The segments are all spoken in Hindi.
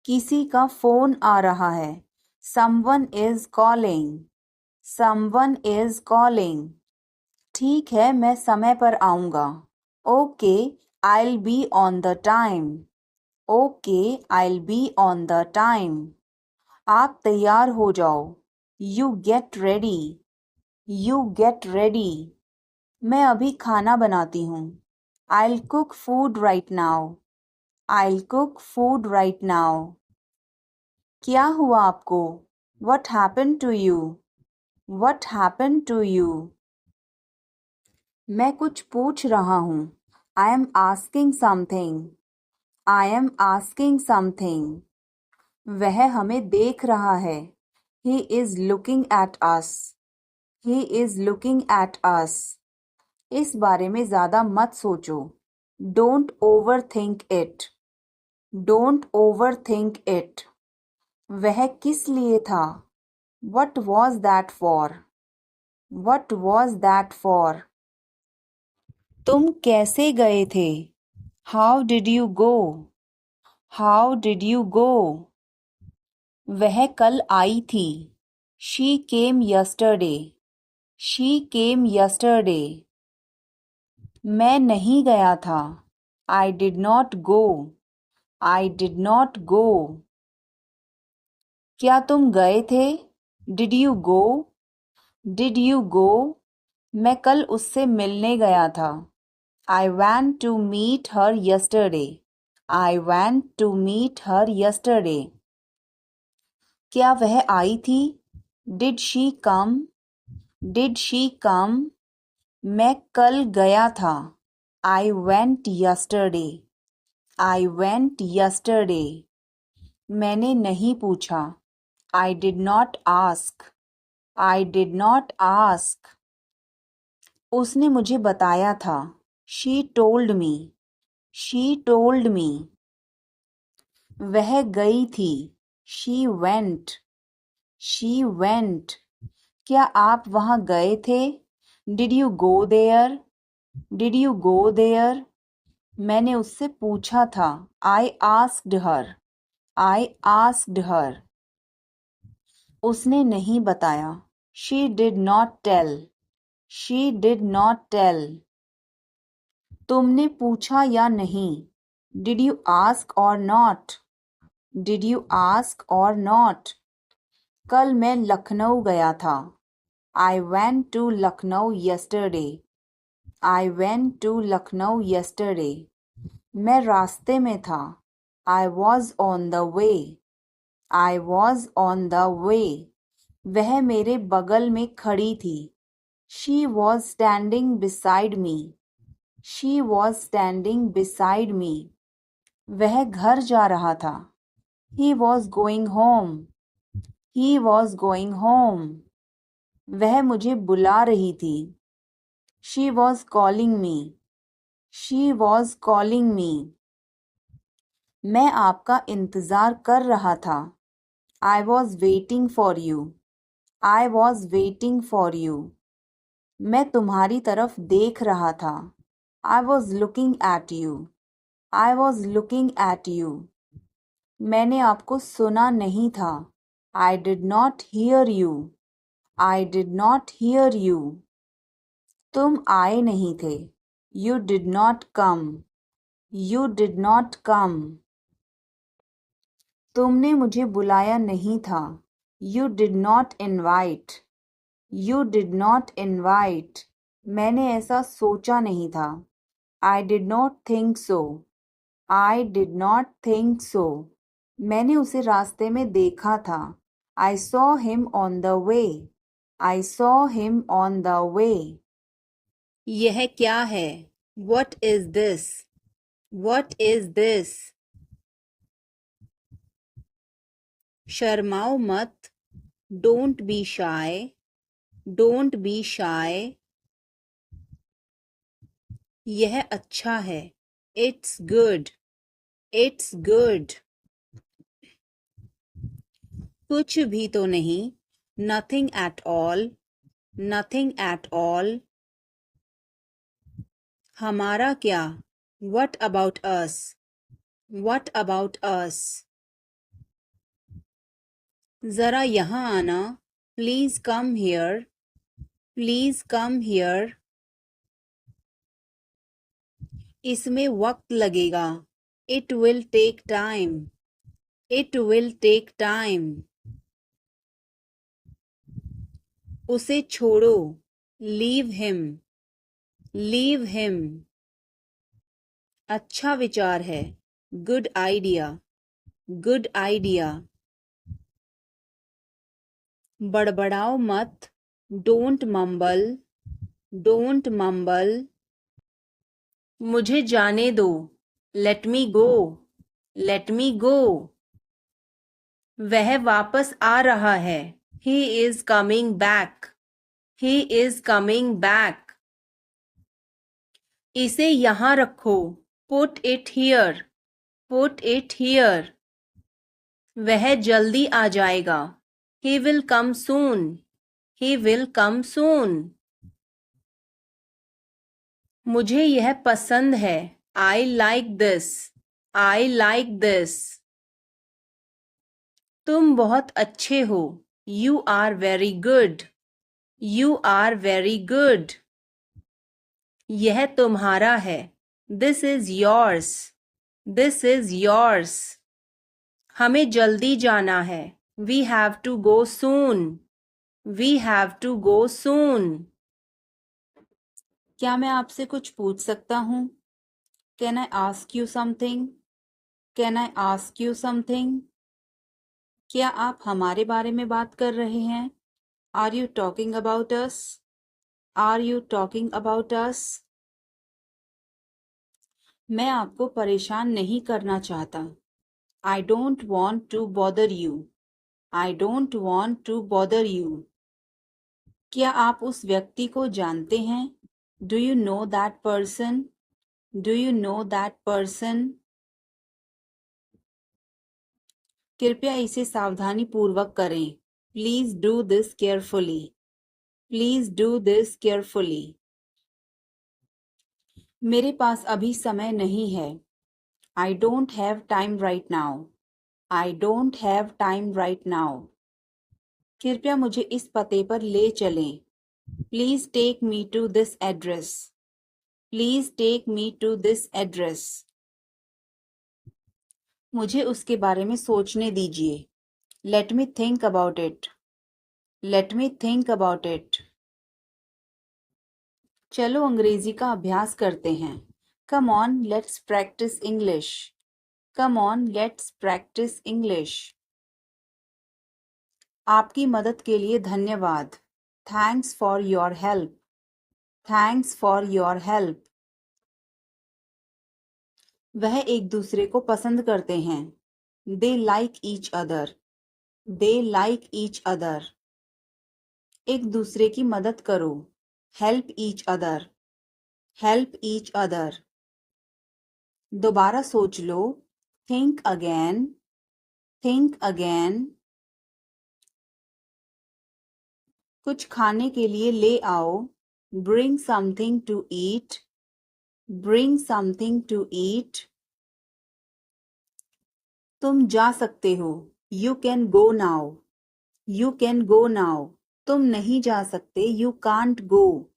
किसी का फोन आ रहा है। Someone is calling. Someone is calling. ठीक है, मैं समय पर आऊँगा। Okay, I'll be on the time. Okay, I'll be on the time. आप तैयार हो जाओ। You get ready. You get ready. मैं अभी खाना बनाती हूँ। I'll cook food right now. I'll cook food right now. क्या हुआ आपको? What happened to you? What happened to you? मैं कुछ पूछ रहा हूँ। I am asking something. I am asking something. वह हमें देख रहा है। He is looking at us. He is looking at us. इस बारे में ज़्यादा मत सोचो। Don't overthink it. Don't overthink it. वह किस लिए था? What was that for? What was that for? तुम कैसे गए थे? How did you go? How did you go? वह कल आई थी। She came yesterday. She came yesterday. मैं नहीं गया था। I did not go. I did not go. क्या तुम गए थे? Did you go? Did you go? मैं कल उससे मिलने गया था। I went to meet her yesterday. I went to meet her yesterday. क्या वह आई थी? Did she come? Did she come? मैं कल गया था। I went yesterday. I went yesterday. मैंने नहीं पूछा। I did not ask. I did not ask. उसने मुझे बताया था। She told me. She told me. वह गई थी। She went. She went. क्या आप वहाँ गए थे? Did you go there? Did you go there? मैंने उससे पूछा था। I asked her. I asked her. उसने नहीं बताया। She did not tell. She did not tell. तुमने पूछा या नहीं? Did you ask or not? Did you ask or not? कल मैं लखनऊ गया था। I went to Lucknow yesterday. I went to Lucknow yesterday. मैं रास्ते में था। I was on the way. I was on the way. वह मेरे बगल में खड़ी थी। She was standing beside me. She was standing beside me. वह घर जा रहा था। He was going home. He was going home. वह मुझे बुला रही थी। She was calling me. She was calling me. मैं आपका इंतज़ार कर रहा था। I was waiting for you. I was waiting for you. मैं तुम्हारी तरफ देख रहा था। I was looking at you. I was looking at you. मैंने आपको सुना नहीं था। I did not hear you. I did not hear you. तुम आए नहीं थे। You did not come. You did not come. तुमने मुझे बुलाया नहीं था। You did not invite. You did not invite. मैंने ऐसा सोचा नहीं था। I did not think so. I did not think so. मैंने उसे रास्ते में देखा था। I saw him on the way. I saw him on the way. यह क्या है? What is this? What is this? शर्माओ मत। Don't be shy. Don't be shy. यह अच्छा है। It's good. It's good. कुछ भी तो नहीं। Nothing at all. Nothing at all. हमारा क्या? What about us? What about us? जरा यहाँ आना, please come here, please come here. इसमें वक्त लगेगा, it will take time, it will take time. उसे छोड़ो, लीव हिम, लीव हिम। अच्छा विचार है, गुड आइडिया, गुड आइडिया। बड़बड़ाओ मत, डोंट मम्बल, डोंट मम्बल। मुझे जाने दो, लेट मी गो, लेट मी गो। वह वापस आ रहा है, he is coming back, he is coming back. इसे यहाँ रखो, put it here, put it here. वह जल्दी आ जाएगा, he will come soon, he will come सून। मुझे यह पसंद है, I like this, I like this. तुम बहुत अच्छे हो, you are very good, you are very good. यह तुम्हारा है, this is yours, this is yours. हमें जल्दी जाना है, we have to go soon, we have to go soon. क्या मैं आपसे कुछ पूछ सकता हूँ? Can I ask you something? Can I ask you something? क्या आप हमारे बारे में बात कर रहे हैं? Are you talking about us? Are you talking about us? मैं आपको परेशान नहीं करना चाहता, I don't want to bother you, I don't want to bother you. क्या आप उस व्यक्ति को जानते हैं? Do you know that person? Do you know that person? कृपया इसे सावधानी पूर्वक करें, please do this carefully, please do this carefully. मेरे पास अभी समय नहीं है, I don't have time right now, I don't have time right now. कृपया मुझे इस पते पर ले चलें, please take me to this address, please take me to this address. मुझे उसके बारे में सोचने दीजिए, let me think about it, let me think about it. चलो अंग्रेजी का अभ्यास करते हैं। Come on let's practice English, come on let's practice English. आपकी मदद के लिए धन्यवाद, thanks for your help, thanks for your help. वह एक दूसरे को पसंद करते हैं, they like each other, they like each other. एक दूसरे की मदद करो, help each other, help each other. दोबारा सोच लो, थिंक अगेन, थिंक अगेन। कुछ खाने के लिए ले आओ, bring something to eat, bring something to eat. तुम जा सकते हो, you can go now, you can go now. तुम नहीं जा सकते, you can't go,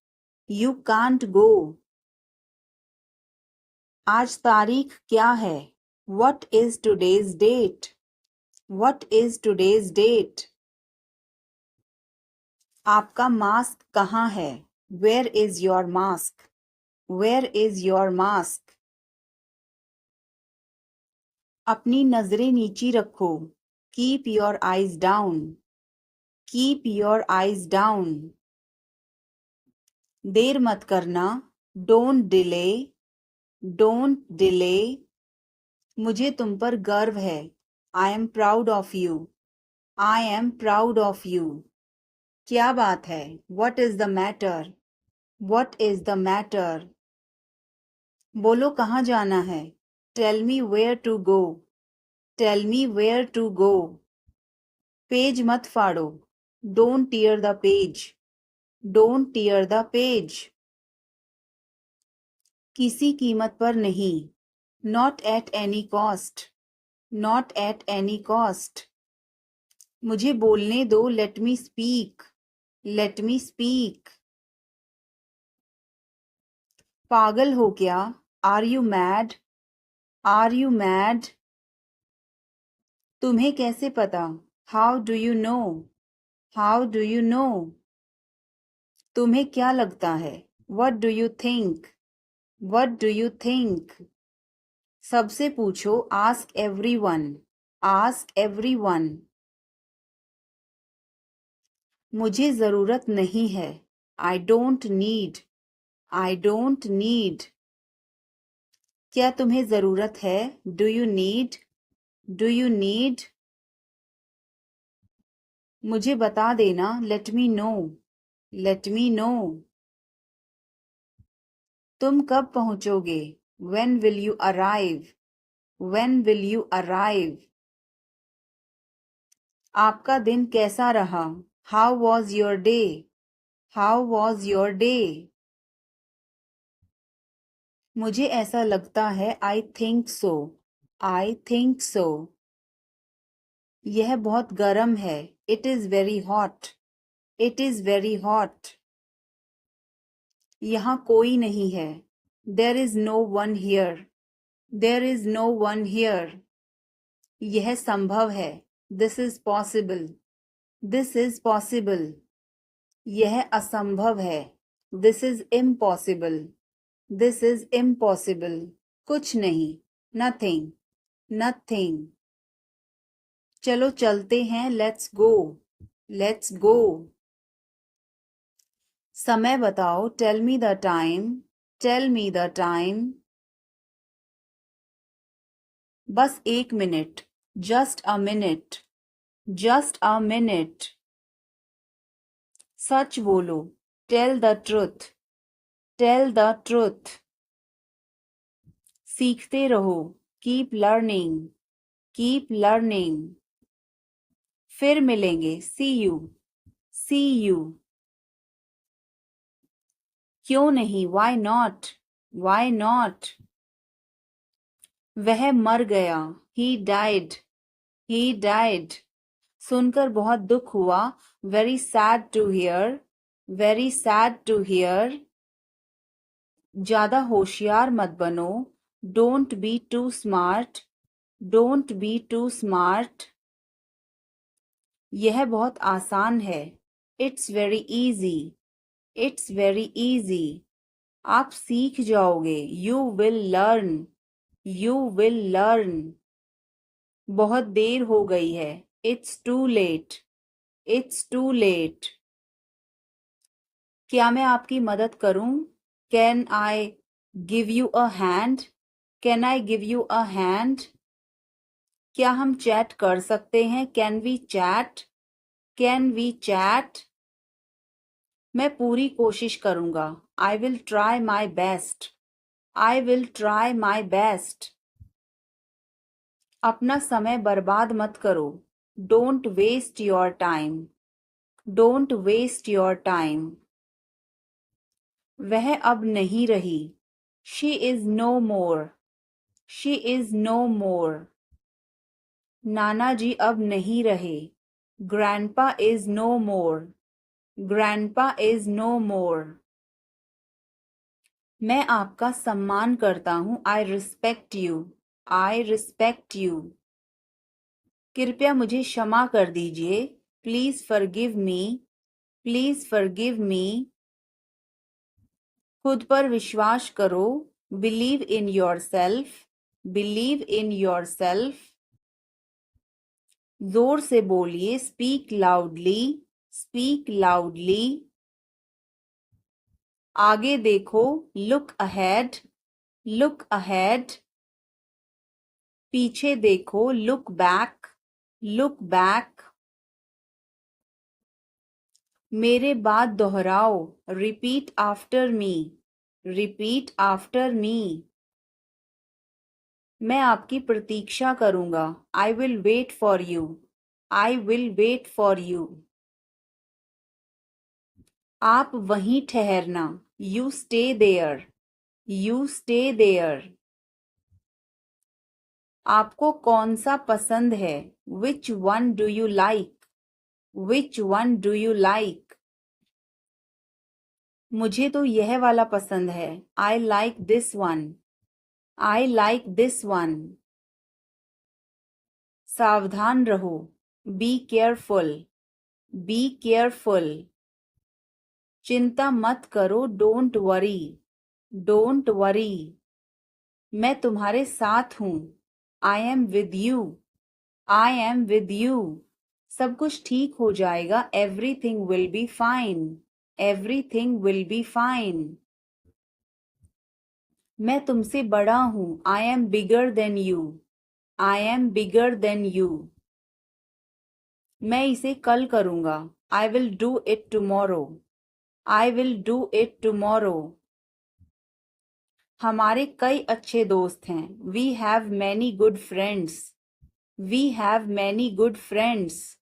you can't गो। आज तारीख क्या है? What is today's date? What is today's date? आपका मास्क कहाँ है? Where is your mask? Where is your mask? अपनी नजरें नीची रखो, Keep your eyes down, keep your eyes down. देर मत करना, Don't delay, don't delay. मुझे तुम पर गर्व है, I am proud of you, I am proud of you. क्या बात है? What is the matter? What is the matter? बोलो कहाँ जाना है? Tell me where to go. Tell me where to go. Page मत फाड़ो, Don't tear the page, don't tear the page. किसी कीमत पर नहीं, Not at any cost, not at any cost. मुझे बोलने दो, let me speak, let me speak. पागल हो क्या, are you mad, are you mad. तुम्हें कैसे पता, how do you know, how do you know. तुम्हें क्या लगता है, what do you think, what do you think. सबसे पूछो, आस्क एवरीवन, आस्क एवरीवन। मुझे जरूरत नहीं है, I don't need, I don't need. क्या तुम्हें जरूरत है, do you need, do you need. मुझे बता देना, let me know, let me know. तुम कब पहुंचोगे, when will you arrive, when will you arrive. आपका दिन कैसा रहा, how was your day, how was your day. मुझे ऐसा लगता है, I think so, I think so. यह बहुत गर्म है, it is very hot, it is very hot. यहाँ कोई नहीं है, there is no one here, there is no one here. यह संभव है, this is possible, this is possible. यह असंभव है, this is impossible, this is impossible. कुछ नहीं, नथिंग, नथिंग। चलो चलते हैं, लेट्स गो, लेट्स गो। समय बताओ, tell me the time, tell me the time. बस एक minute, just a minute, just a minute. सच बोलो, tell the truth, tell the truth. सीखते रहो, कीप लर्निंग, कीप लर्निंग। फिर मिलेंगे, सी यू, सी यू। क्यों नहीं, वाई नॉट, वाई नॉट। वह मर गया, ही डाइड, ही डाइड। सुनकर बहुत दुख हुआ, very sad to hear, very sad to hear. ज्यादा होशियार मत बनो, don't be too smart, don't be too smart. यह बहुत आसान है, it's very easy, it's very easy. आप सीख जाओगे, you will learn, you will learn. बहुत देर हो गई है, it's too late, it's too late. क्या मैं आपकी मदद करूं, can I give you a hand, can I give you a hand. क्या हम चैट कर सकते हैं, can we chat, can we chat. मैं पूरी कोशिश करूंगा, I will try my best, I will try my best. अपना समय बर्बाद मत करो, don't waste your time, don't waste your time. वह अब नहीं रही, she is no more, she is no more. नाना जी अब नहीं रहे, grandpa is no more, grandpa is no more. मैं आपका सम्मान करता हूँ, I respect you, I respect you. कृपया मुझे क्षमा कर दीजिए, please forgive me, please forgive me. खुद पर विश्वास करो, believe in your self, believe in your self. जोर से बोलिए, स्पीक लाउडली, स्पीक लाउडली। आगे देखो, लुक अहेड, लुक अहेड। पीछे देखो, लुक बैक, लुक बैक। मेरे बाद दोहराओ, repeat after me, repeat after me. मैं आपकी प्रतीक्षा करूंगा, I will wait for you, I will wait for you. आप वहीं ठहरना, you stay there, you stay there. आपको कौन सा पसंद है, which one do you like, Which one do you like? मुझे तो यह वाला पसंद है. I like this one. I like this one. सावधान रहो. Be careful. Be careful. चिंता मत करो. Don't worry. Don't worry. मैं तुम्हारे साथ हूँ. I am with you. I am with you. सब कुछ ठीक हो जाएगा. Everything will be fine. Everything will be fine. मैं तुमसे बड़ा हूँ. I am bigger than you. I am bigger than you. मैं इसे कल करूँगा. I will do it tomorrow. I will do it tomorrow. हमारे कई अच्छे दोस्त हैं. We have many good friends. We have many good friends.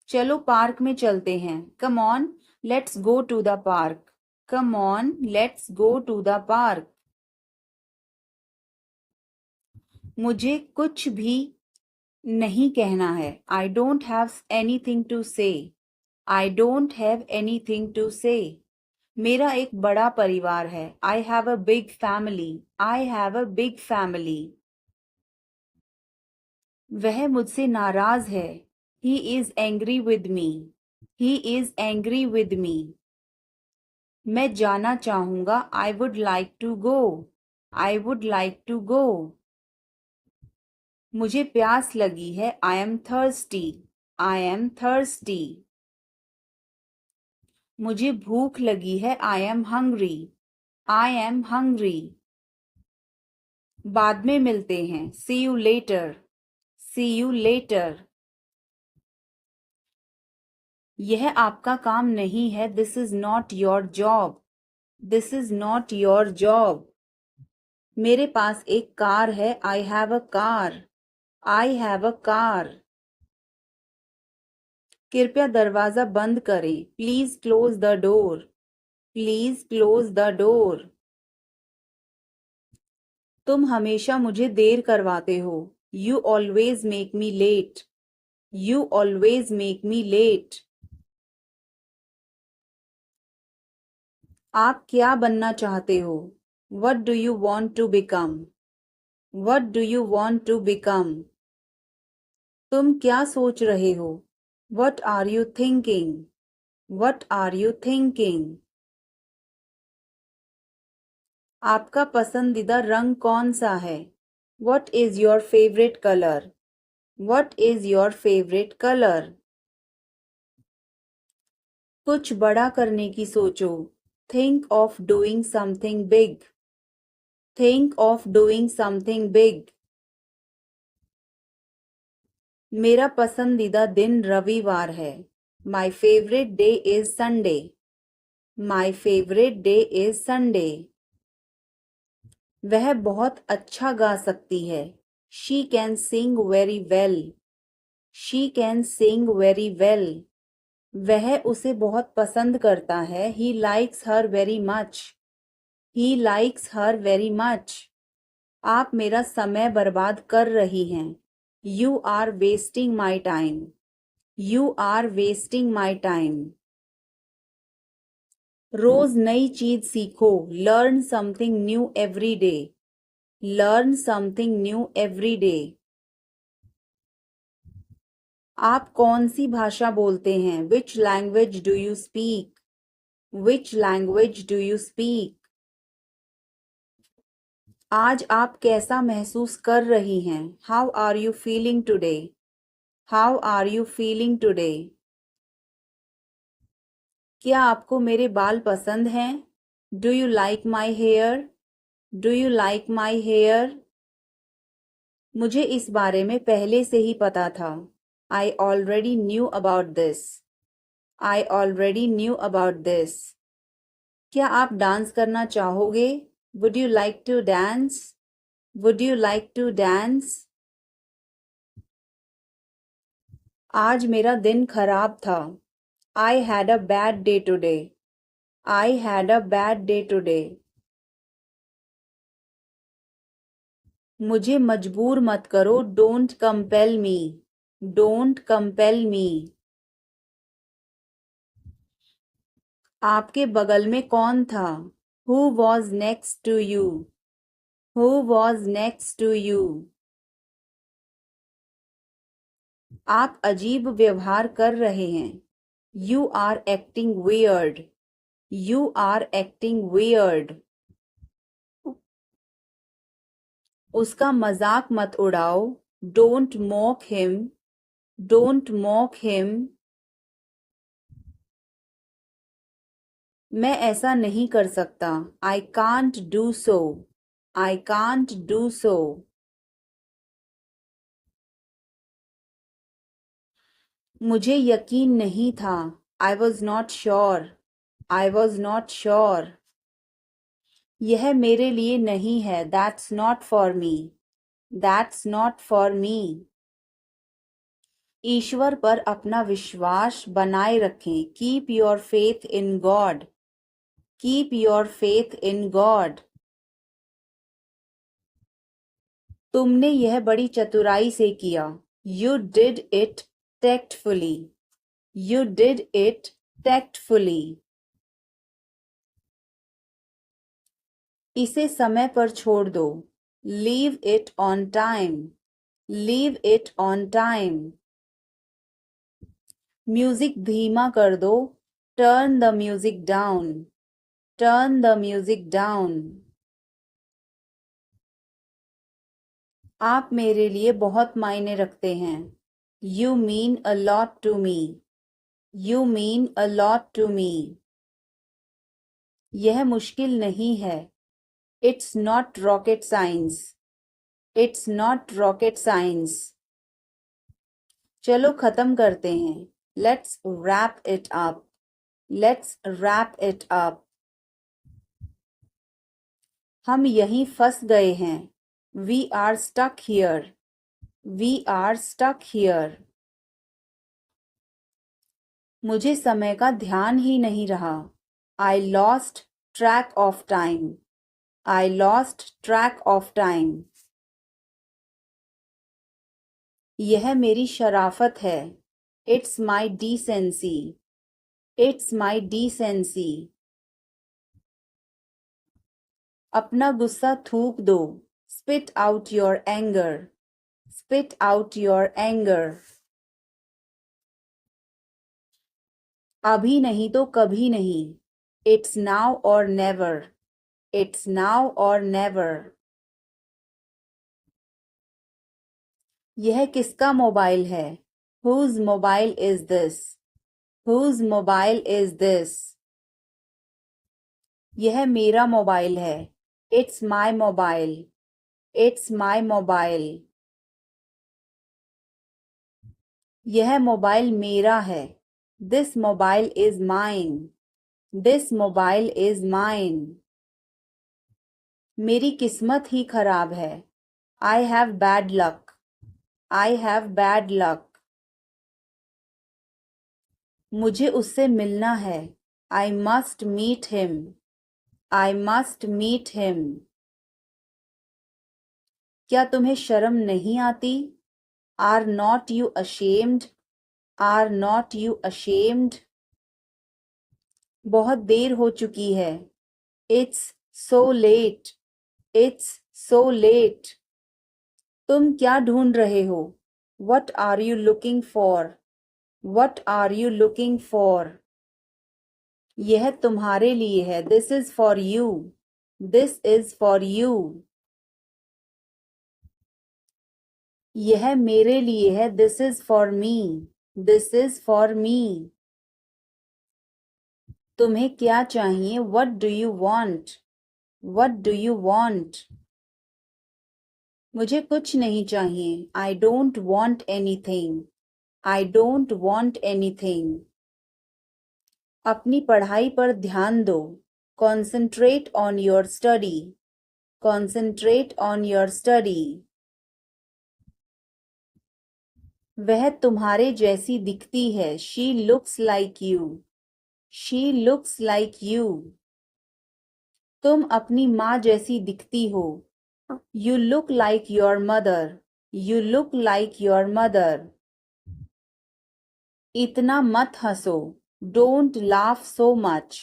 चलो पार्क में चलते हैं. Come on, let's go to the park. Come on, let's go to the park. मुझे कुछ भी नहीं कहना है. I don't have anything to say. I don't have anything to say. मेरा एक बड़ा परिवार है. I have a big family. I have a big family. वह मुझसे नाराज है. He is angry with me. He is angry with me. मैं जाना चाहूँगा. I would like to go. I would like to go. मुझे प्यास लगी है. I am thirsty. I am thirsty. मुझे भूख लगी है. I am hungry. I am hungry. बाद में मिलते हैं. See you later. See you later. यह आपका काम नहीं है. This is not your job. This is not your job. मेरे पास एक कार है. I have a car. I have a car. कृपया दरवाजा बंद करें. Please close the door. Please close the door. तुम हमेशा मुझे देर करवाते हो. You always make me late. You always make me late. आप क्या बनना चाहते हो? What do you want to become? What do you want to become? तुम क्या सोच रहे हो? What are you thinking? What are you thinking? आपका पसंदीदा रंग कौन सा है? What is your favorite color? What is your favorite color? कुछ बड़ा करने की सोचो. Think of doing something big. Think of doing something big. मेरा पसंदीदा दिन रविवार है. My favorite day is Sunday. My favorite day is Sunday. वह बहुत अच्छा गा सकती है. She can sing very well. She can sing very well. वह उसे बहुत पसंद करता है. He likes her very much. He likes her very much. आप मेरा समय बर्बाद कर रही हैं. You are wasting my time. You are wasting my time. रोज नई चीज सीखो. Learn something new every day. Learn something new every day. आप कौन सी भाषा बोलते हैं? Which language do you speak? Which language do you speak? आज आप कैसा महसूस कर रही हैं? How are you feeling today? How are you feeling today? क्या आपको मेरे बाल पसंद हैं? Do you like my hair? Do you like my hair? मुझे इस बारे में पहले से ही पता था. I already knew about this. I already knew about this. क्या आप डांस करना चाहोगे? Would you like to dance? Would you like to dance? आज मेरा दिन खराब था. I had a bad day today. I had a bad day today. मुझे मजबूर मत करो. Don't compel me. Don't compel me. आपके बगल में कौन था? Who was next to you? Who was next to you? आप अजीब व्यवहार कर रहे हैं। You are acting weird. You are acting weird. उसका मजाक मत उड़ाओ। Don't mock him. Don't mock him. मैं ऐसा नहीं कर सकता। I can't do so. I can't do so. मुझे यकीन नहीं था। I was not sure. I was not sure. यह मेरे लिए नहीं है। That's not for me. That's not for me. ईश्वर पर अपना विश्वास बनाए रखें। Keep your faith in God. Keep your faith in God. तुमने यह बड़ी चतुराई से किया। You did it tactfully. You did it tactfully. इसे समय पर छोड़ दो। Leave it on time. Leave it on time. Music धीमा कर दो। Turn the music down. Turn the music down. आप मेरे लिए बहुत मायने रखते हैं। You mean a lot to me. You mean a lot to me. यह मुश्किल नहीं है। It's not rocket science. It's not rocket science. चलो खत्म करते हैं। Let's wrap it up. Let's wrap it up. हम यहीं फंस गए हैं। We are stuck here. We are stuck here. मुझे समय का ध्यान ही नहीं रहा। I lost track of time. I lost track of time. यह मेरी शराफत है। It's my decency. It's my decency. अपना गुस्सा थूक दो। Spit out your anger. Spit out your anger. अभी नहीं तो कभी नहीं। It's now or never. It's now or never. यह किसका मोबाइल है? Whose mobile is this? Whose mobile is this? यह मेरा मोबाइल है। It's my mobile. It's my mobile. यह मोबाइल मेरा है। This mobile is mine. This mobile is mine. मेरी किस्मत ही खराब है। I have bad luck. I have bad luck. मुझे उससे मिलना है। I must meet him. I must meet him. क्या तुम्हें शर्म नहीं आती? Are not you ashamed? Are not you ashamed? बहुत देर हो चुकी है। It's so late. It's so late. तुम क्या ढूंढ रहे हो? What are you looking for? What are you looking for? यह तुम्हारे लिए है। This is for you. This is for you. यह मेरे लिए है। This is for me. This is for me. तुम्हें क्या चाहिए? What do you want? What do you want? मुझे कुछ नहीं चाहिए। I don't want anything. I don't want anything. अपनी पढ़ाई पर ध्यान दो। Concentrate on your study. Concentrate on your study. वह तुम्हारे जैसी दिखती है। She looks like you. She looks like you. तुम अपनी माँ जैसी दिखती हो। You look like your mother. You look like your mother. इतना मत हंसो, don't laugh so much,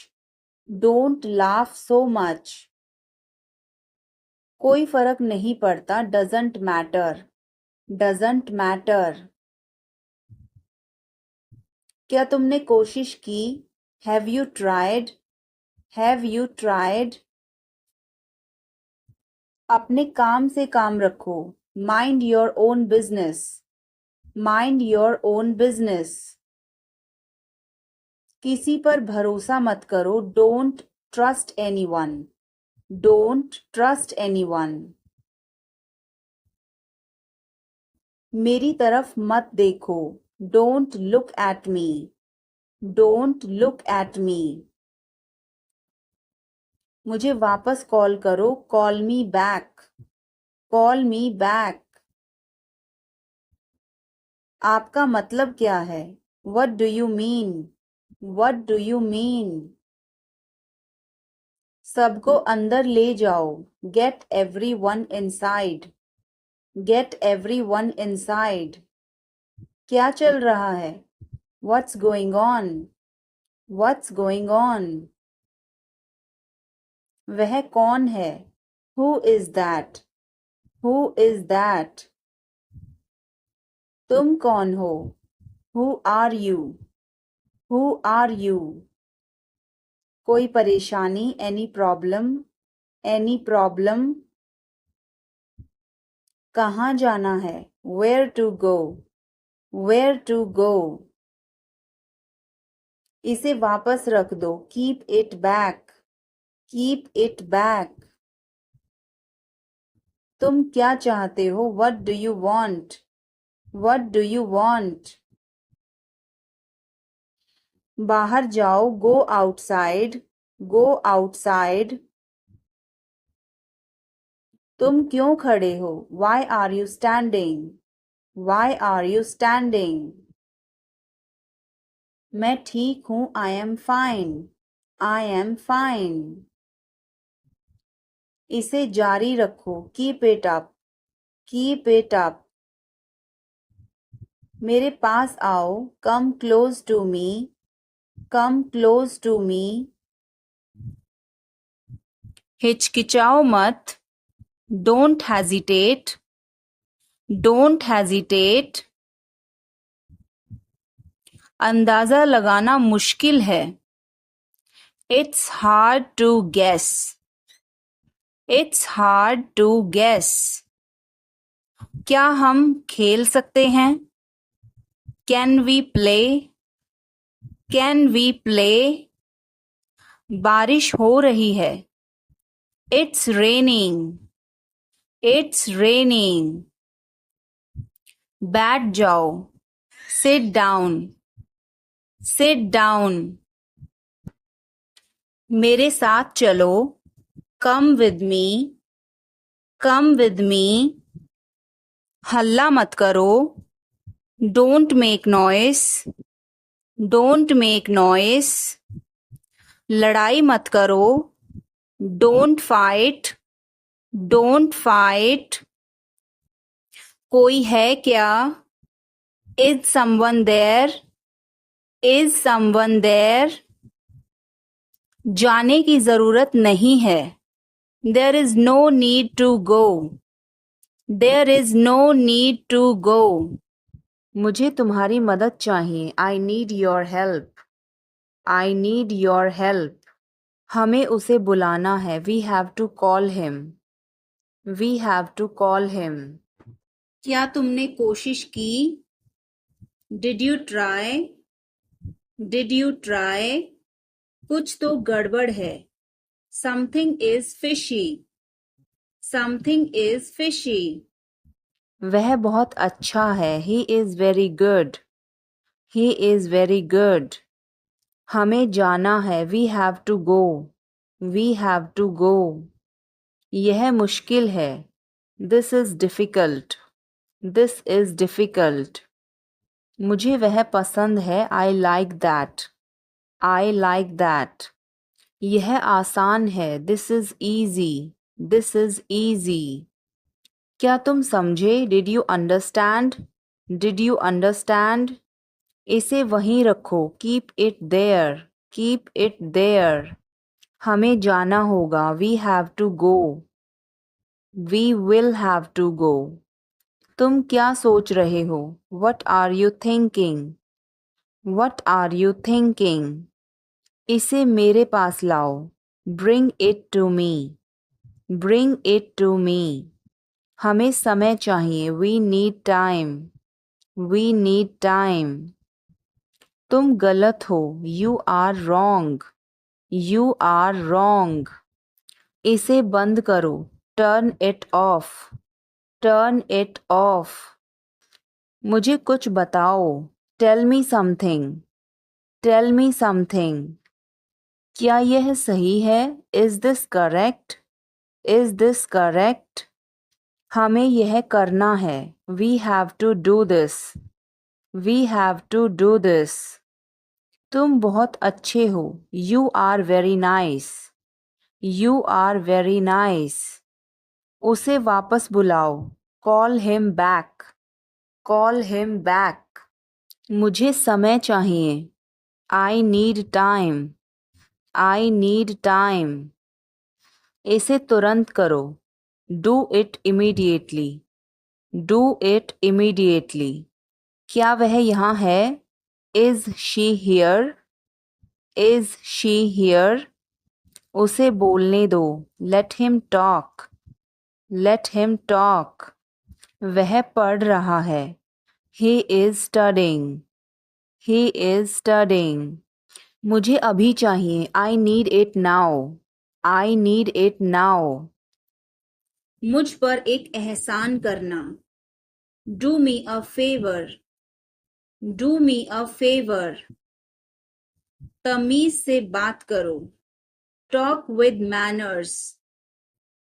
don't laugh so much. कोई फर्क नहीं पड़ता, डजंट मैटर, डजंट मैटर। क्या तुमने कोशिश की, have you tried, have you tried. अपने काम से काम रखो, mind your own business, mind your own business. किसी पर भरोसा मत करो, don't trust anyone, don't trust anyone. मेरी तरफ मत देखो, don't look at me, don't look at me. मुझे वापस कॉल करो, call me back, call me back. आपका मतलब क्या है, what do you mean, what do you mean. सबको अंदर ले जाओ, get everyone inside, get everyone inside. क्या चल रहा है, what's going on, what's going on. वह कौन है, who is that, who is that. तुम कौन हो, who are you, who are you. कोई परेशानी, एनी प्रॉब्लम, एनी प्रॉब्लम। कहाँ जाना है, where to go, where to go. इसे वापस रख दो, keep it back, keep it back. तुम क्या चाहते हो, what do you want, what do you want. बाहर जाओ, गो आउटसाइड, गो आउटसाइड। तुम क्यों खड़े हो, why are you standing, why are you standing. मैं ठीक हूं, I am fine, I am fine. इसे जारी रखो, keep it up, keep it up. मेरे पास आओ, come close to me, come close to me. हिचकिचाओ मत, डोंट हेजिटेट, डोंट हेजिटेट। अंदाजा लगाना मुश्किल है, it's hard to guess, it's hard to guess. क्या हम खेल सकते हैं, can we play, can we play. बारिश हो रही है, इट्स रेनिंग, इट्स रेनिंग। बैठ जाओ, सिट डाउन, सिट डाउन। मेरे साथ चलो, come with me, come with me. हल्ला मत करो, don't make noise, don't make noise. लड़ाई मत करो, डोंट फाइट, डोंट फाइट। कोई है क्या, is someone there, is someone there. जाने की जरूरत नहीं है, there is no need to go, there is no need to go. मुझे तुम्हारी मदद चाहिए, I need your help, I need your help. हमें उसे बुलाना है, we have to call him, we have to call him. क्या तुमने कोशिश की, did you try, did you try. कुछ तो गड़बड़ है, something is fishy, something is fishy. वह बहुत अच्छा है, he is very good, he is very good. हमें जाना है, we have to go, we have to go. यह मुश्किल है, this is difficult, this is difficult. मुझे वह पसंद है, I like that, I like that. यह आसान है, this is easy, this is easy. क्या तुम समझे, did you understand, did you understand. इसे वहीं रखो, keep it there, keep it there. हमें जाना होगा, we have to go, we will have to go. तुम क्या सोच रहे हो, what are you thinking, what are you thinking. इसे मेरे पास लाओ, bring it to me, bring it to me. हमें समय चाहिए, we need time, we need time. तुम गलत हो, you are wrong, you are wrong. इसे बंद करो, turn it off, turn it off. मुझे कुछ बताओ, tell me something, tell me something. क्या यह सही है, is this correct, is this correct. हमें यह करना है, we have to do this, we have to do this. तुम बहुत अच्छे हो, you are very nice, you are very nice. उसे वापस बुलाओ, call him back, call him back. मुझे समय चाहिए, I need time, I need time. इसे तुरंत करो, do it immediately, do it immediately. क्या वह यहाँ है, is she here, is she here. उसे बोलने दो, let him talk, let him talk. वह पढ़ रहा है, he is studying, he is studying. मुझे अभी चाहिए, I need it now, I need it now. मुझ पर एक एहसान करना, do me a favour, do me a favour. तमीज से बात करो, talk with manners,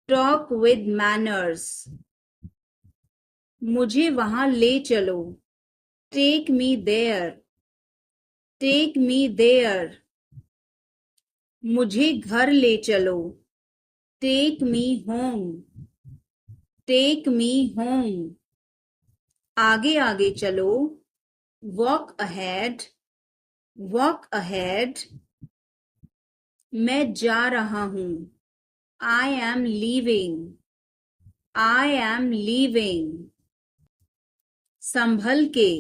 talk with manners. मुझे वहां ले चलो, take me there, take me there. मुझे घर ले चलो, take me home, take me home. आगे आगे चलो, वॉक अहेड, वॉक अहेड। मैं जा रहा हूं, I am leaving, I am leaving. संभल के,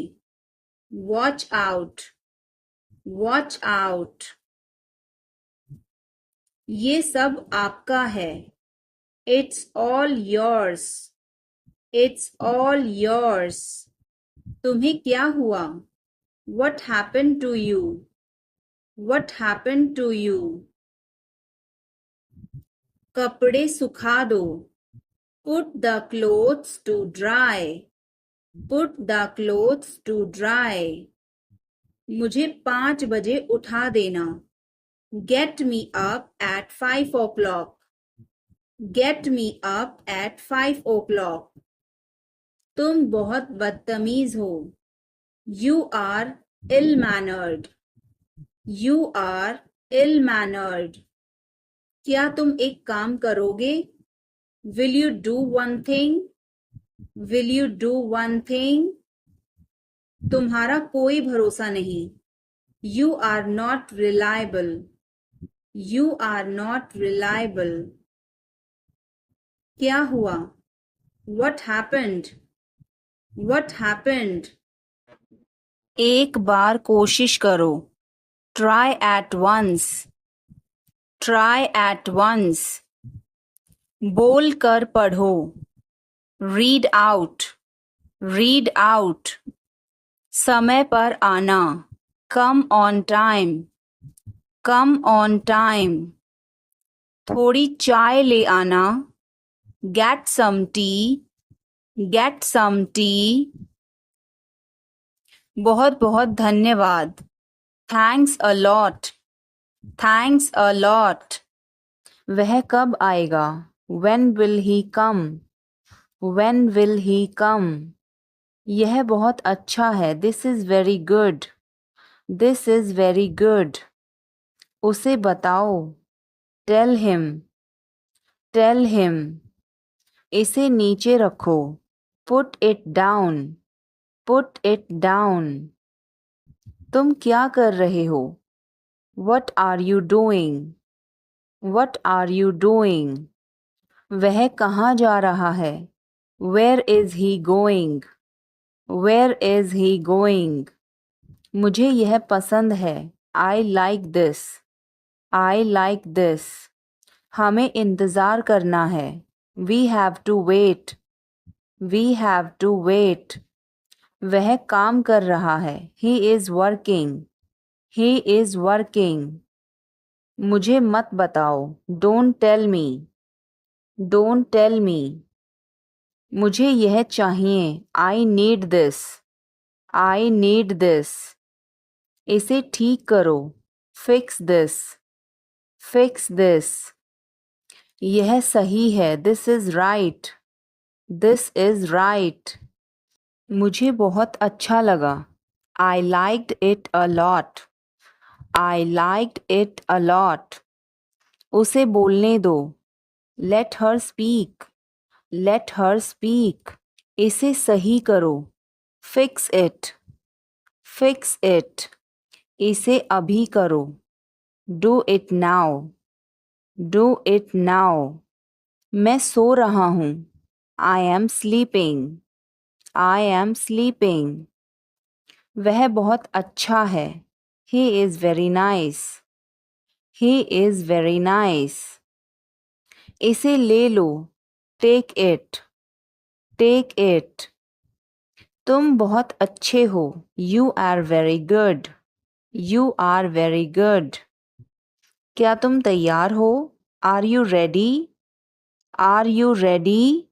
वॉच आउट, वॉच आउट। ये सब आपका है, it's all yours, it's all yours. तुम्हें क्या हुआ, what happened to you, what happened to you. कपड़े सुखा दो, put the clothes to dry, put the clothes to dry. मुझे 5 बजे उठा देना, get me up at 5 o'clock, get me up at 5 o'clock। तुम बहुत बदतमीज हो, you are ill mannered, you are ill mannered. क्या तुम एक काम करोगे, will you do one thing, will you do one thing. तुम्हारा कोई भरोसा नहीं, you are not reliable, you are not reliable. क्या हुआ, व्हाट हैपेंड, व्हाट हैपेंड। एक बार कोशिश करो, try at once, try at once. बोल कर पढ़ो, रीड आउट, रीड आउट। समय पर आना, come on time, come on time. थोड़ी चाय ले आना, get some tea, get some tea. बहुत बहुत धन्यवाद, thanks a lot, thanks a lot. वह कब आएगा, when will he come, when will he come. यह बहुत अच्छा है, this is very good, this is very good. उसे बताओ, टेल हिम, टेल हिम। इसे नीचे रखो, put it down, put it down. तुम क्या कर रहे हो? What are you doing? What are you doing? वह कहाँ जा रहा है? Where is he going? Where is he going? मुझे यह पसंद है. I like this. I like this. हमें इंतज़ार करना है. We have to wait. We have to wait. वह काम कर रहा है. He is working. He is working. मुझे मत बताओ. Don't tell me. Don't tell me. मुझे यह चाहिए. I need this. I need this. इसे ठीक करो. Fix this. Fix this. यह सही है. This is right. This is right. मुझे बहुत अच्छा लगा. I liked it a lot. I liked it a lot. उसे बोलने दो. Let her speak. Let her speak. इसे सही करो. Fix it. Fix it. इसे अभी करो. Do it now. Do it now. मैं सो रहा हूँ. I am sleeping. I am sleeping. वह बहुत अच्छा है. He is very nice. He is very nice. इसे ले लो. Take it. Take it. तुम बहुत अच्छे हो. You are very good. You are very good. क्या तुम तैयार हो? Are you ready? Are you ready?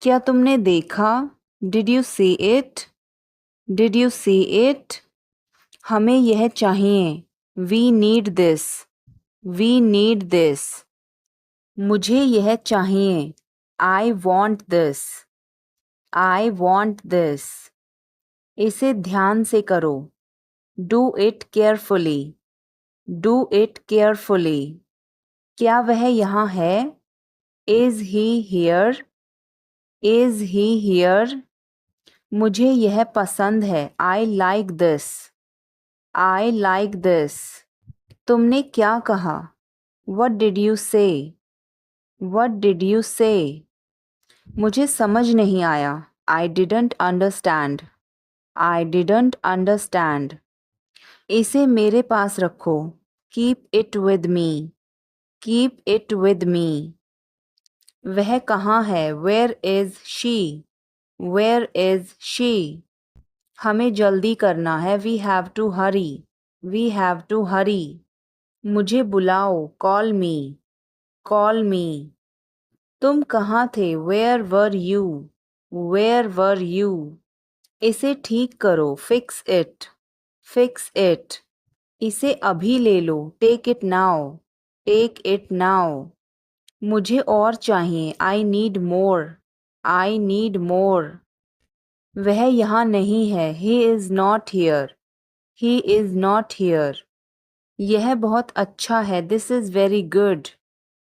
क्या तुमने देखा? Did you see it? Did you see it? हमें यह चाहिए. We need this. We need this. मुझे यह चाहिए. I want this. I want this. इसे ध्यान से करो. Do it carefully. Do it carefully. क्या वह यहाँ है? Is he here? Is he here? मुझे यह पसंद है. I like this. I like this. तुमने क्या कहा? What did you say? What did you say? मुझे समझ नहीं आया. I didn't understand. I didn't understand. इसे मेरे पास रखो. Keep it with me. Keep it with me. वह कहाँ है? Where is she? Where is she? हमें जल्दी करना है. We have to hurry. We have to hurry. मुझे बुलाओ. Call me. Call me. तुम कहाँ थे? Where were you? Where were you? इसे ठीक करो. Fix it. Fix it. इसे अभी ले लो. Take it now. Take it now. मुझे और चाहिए. I need more. I need more. वह यहाँ नहीं है. He is not here. He is not here. यह बहुत अच्छा है. This is very good.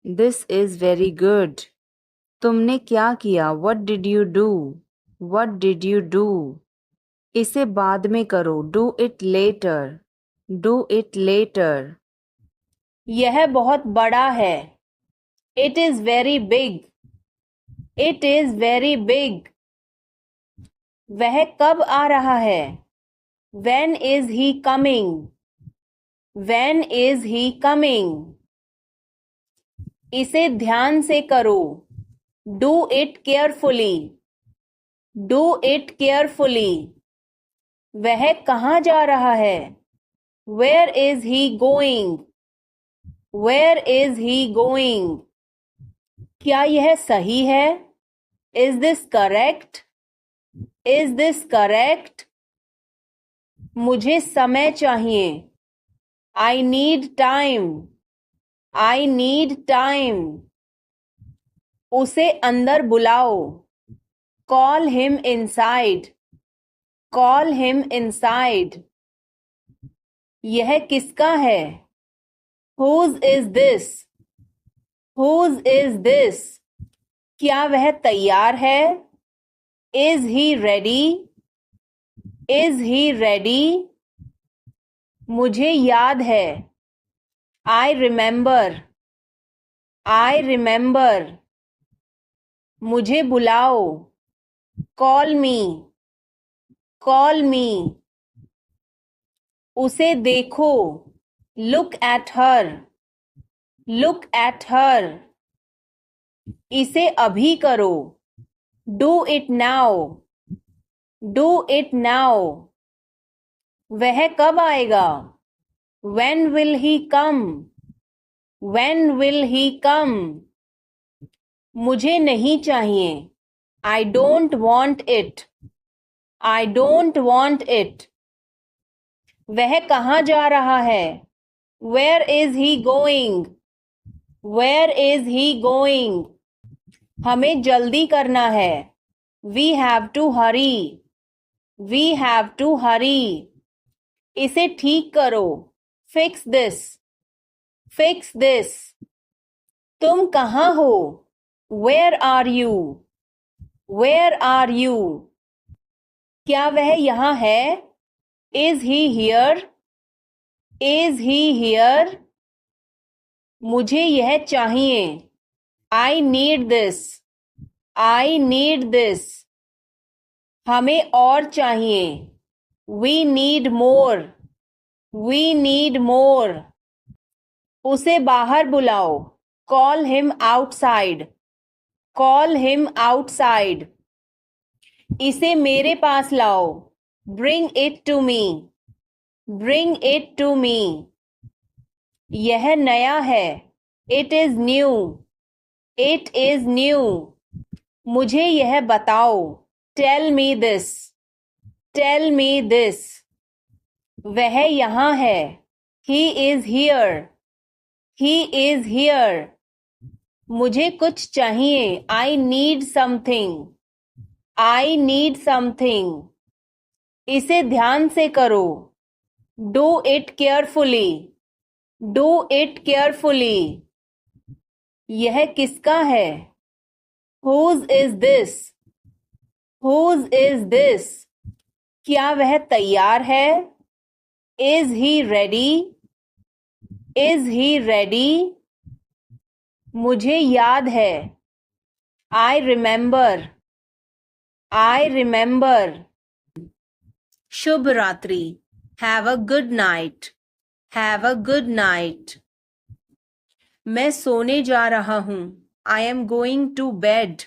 This is very good. तुमने क्या किया? What did you do? What did you do? इसे बाद में करो. Do it later. Do it later. यह बहुत बड़ा है. It is very big. It is very big. वह कब आ रहा है? When is he coming? When is he coming? इसे ध्यान से करो. Do it carefully. Do it carefully. वह कहाँ जा रहा है? Where is he going? Where is he going? क्या यह सही है? Is this correct? Is this correct? मुझे समय चाहिए. I need time. I need time. उसे अंदर बुलाओ. Call him inside. Call him inside. यह किसका है? Whose is this? Whose is this? क्या वह तैयार है? Is he ready? Is he ready? मुझे याद है। I remember. I remember. मुझे बुलाओ। Call me. Call me. उसे देखो। Look at her. Look at her. इसे अभी करो। Do it now. Do it now. वह कब आएगा? When will he come? When will he come? मुझे नहीं चाहिए। I don't want it. I don't want it. वह कहाँ जा रहा है? Where is he going? Where is he going? हमें जल्दी करना है। We have to hurry. We have to hurry. इसे ठीक करो। Fix this. Fix this. तुम कहाँ हो? Where are you? Where are you? क्या वह यहाँ है? Is he here? Is he here? मुझे यह चाहिए। I need this. I need this. हमें और चाहिए। We need more. We need more. उसे बाहर बुलाओ। Call him outside. Call him outside. इसे मेरे पास लाओ। Bring it to me. Bring it to me. यह नया है। It is new. It is new. मुझे यह बताओ। Tell me this. Tell me this. वह यहाँ है। He is here. He is here. मुझे कुछ चाहिए। I need something. I need something. इसे ध्यान से करो। Do it carefully. Do it carefully. यह किसका है? Whose is this? Whose is this? क्या वह तैयार है? Is he ready? Is he ready? मुझे याद है। I remember. I remember. शुभ रात्रि। Have a good night. Have a good night. मैं सोने जा रहा हूँ। I am going to bed.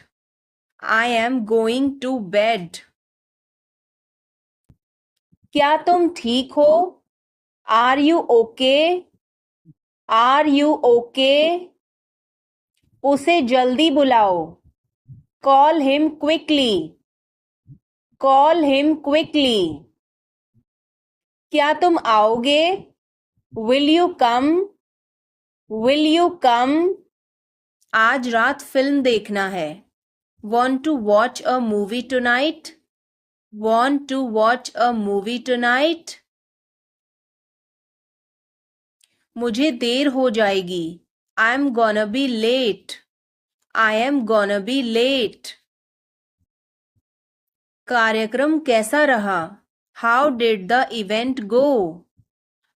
I am going to bed. क्या तुम ठीक हो? Are you okay? Are you okay? उसे जल्दी बुलाओ। Call him quickly. Call him quickly. क्या तुम आओगे? Will you come? Will you come? आज रात फिल्म देखना है। Want to watch a movie tonight? Want to watch a movie tonight? मुझे देर हो जाएगी। I'm gonna be late. I am gonna be late. कार्यक्रम कैसा रहा? How did the event go?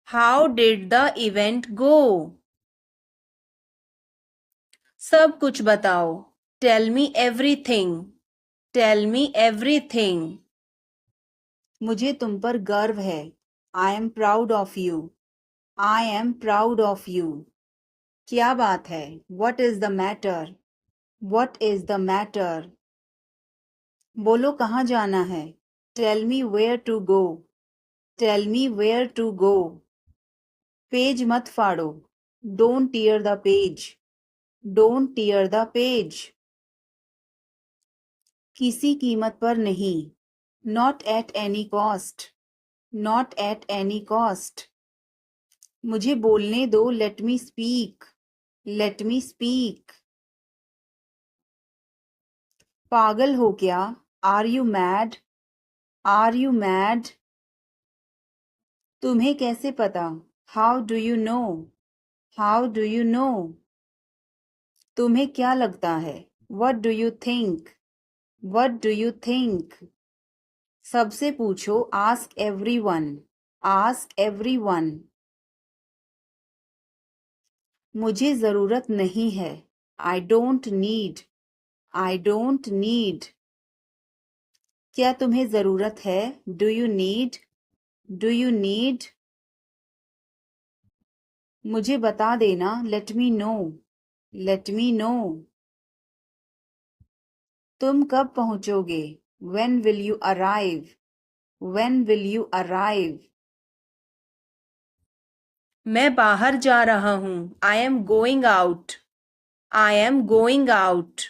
How did the event go? सब कुछ बताओ। Tell me everything. Tell me everything. मुझे तुम पर गर्व है। I am proud of you. I am proud of you. क्या बात है? What is the matter? What is the matter? बोलो कहाँ जाना है? Tell me where to go. Tell me where to go. Page मत फाड़ो। Don't tear the page. Don't tear the page. किसी कीमत पर नहीं। Not at any cost. Not at any cost. मुझे बोलने दो। Let me speak. Let me speak. पागल हो क्या? Are you mad? Are you mad? तुम्हें कैसे पता? How do you know? How do you know? तुम्हें क्या लगता है? What do you think? What do you think? सबसे पूछो। Ask everyone. Ask everyone. मुझे ज़रूरत नहीं है. I don't need. I don't need. क्या तुम्हें ज़रूरत है? Do you need? Do you need? मुझे बता देना. Let me know. Let me know. तुम कब पहुंचोगे? When will you arrive? When will you arrive? मैं बाहर जा रहा हूं. I am going out. I am going out.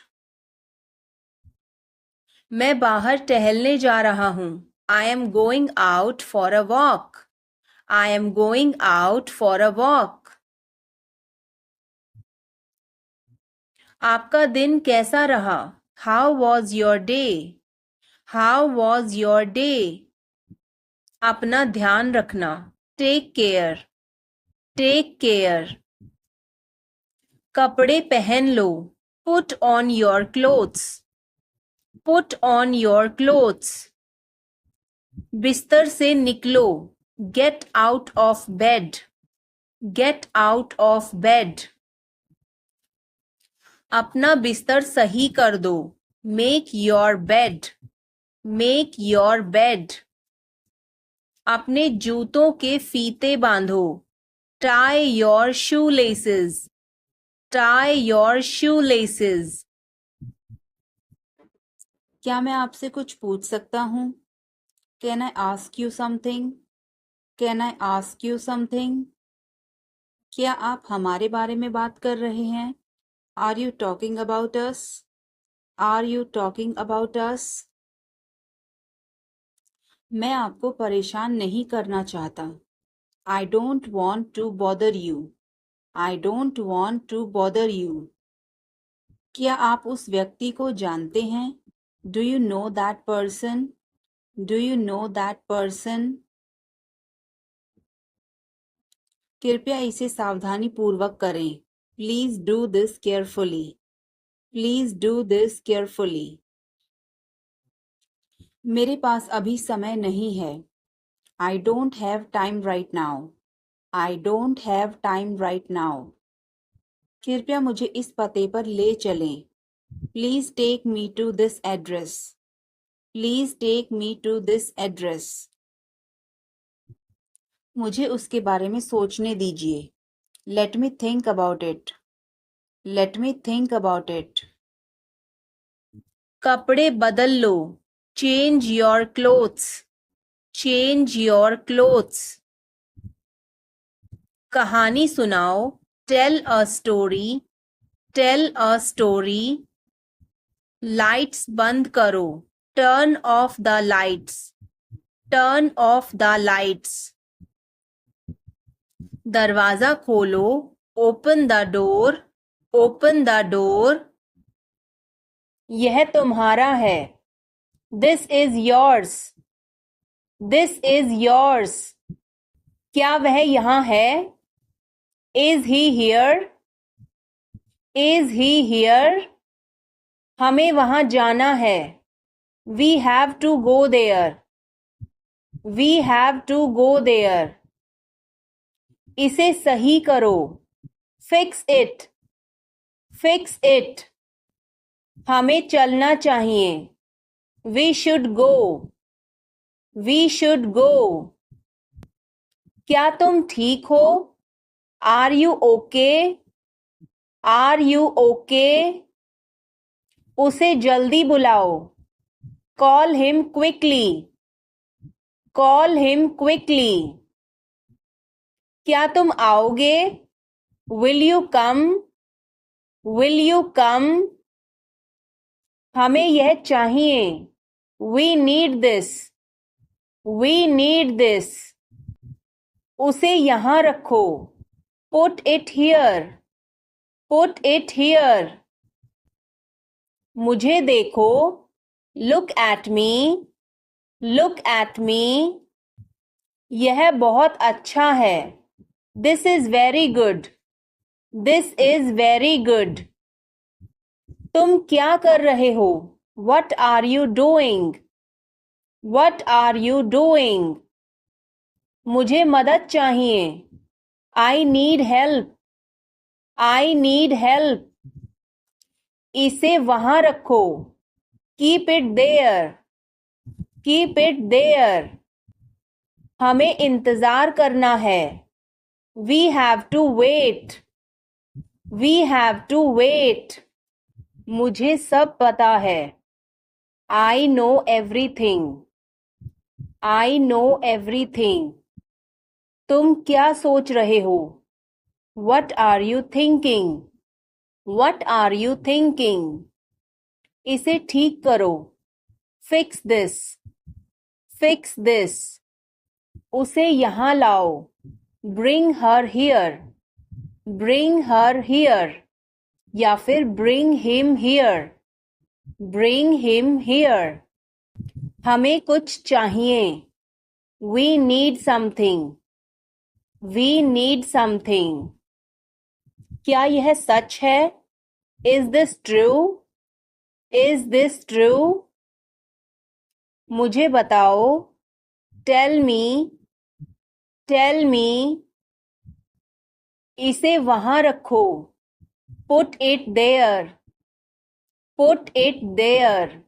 मैं बाहर टहलने जा रहा हूं. I am going out for a walk. I am going out for a walk. आपका दिन कैसा रहा? How was your day? How was your day? अपना ध्यान रखना. Take care. Take care. कपड़े पहन लो. Put on your clothes. Put on your clothes. बिस्तर से निकलो. Get out of bed. Get out of bed. अपना बिस्तर सही कर दो. Make your bed. Make your bed. अपने जूतों के फीते बांधो. Tie your shoelaces. Tie your shoelaces. क्या मैं आपसे कुछ पूछ सकता हूँ? Can I ask you something? Can I ask you something? क्या आप हमारे बारे में बात कर रहे हैं? Are you talking about us? Are you talking about us? मैं आपको परेशान नहीं करना चाहता. I don't want to bother you. I don't want to bother you. क्या आप उस व्यक्ति को जानते हैं? Do you know that person? Do you know that person? कृपया इसे सावधानी पूर्वक करें. Please do this carefully. Please do this carefully. मेरे पास अभी समय नहीं है. I don't have time right now. I don't have time right now. कृपया मुझे इस पते पर ले चलें. Please take me to this address. Please take me to this address. मुझे उसके बारे में सोचने दीजिए. Let me think about it. Let me think about it. कपड़े बदल लो. Change your clothes. Change your clothes. कहानी सुनाओ. Tell a story. Tell a story. Lights बंद करो. Turn off the lights. Turn off the lights. दरवाजा खोलो. Open the door. Open the door. यह तुम्हारा है. This is yours. This is yours. क्या वह यहाँ है? Is he here? Is he here? हमें वहां जाना है. We have to go there. We have to go there. इसे सही करो. Fix it. Fix it. हमें चलना चाहिए. We should go. We should go. क्या तुम ठीक हो? Are you okay? Are you okay? उसे जल्दी बुलाओ. Call him quickly. Call him quickly. क्या तुम आओगे? Will you come? Will you come? हमें यह चाहिए. We need this. We need this. उसे यहाँ रखो. Put it here. Put it here. मुझे देखो. Look at me. Look at me. यह बहुत अच्छा है. This is very good. This is very good. तुम क्या कर रहे हो? What are you doing? What are you doing? मुझे मदद चाहिए। I need help. I need help. इसे वहां रखो। Keep it there. Keep it there. हमें इंतजार करना है। We have to wait. We have to wait. मुझे सब पता है। I know everything. I know everything. तुम क्या सोच रहे हो? What are you thinking? What are you thinking? इसे ठीक करो। Fix this. Fix this. उसे यहाँ लाओ। Bring her here. Bring her here. या फिर bring him here. Bring him here. हमें कुछ चाहिए। We need something. We need something. क्या यह सच है? Is this true? Is this true? मुझे बताओ। Tell me. Tell me. इसे वहां रखो। Put it there. Put it there.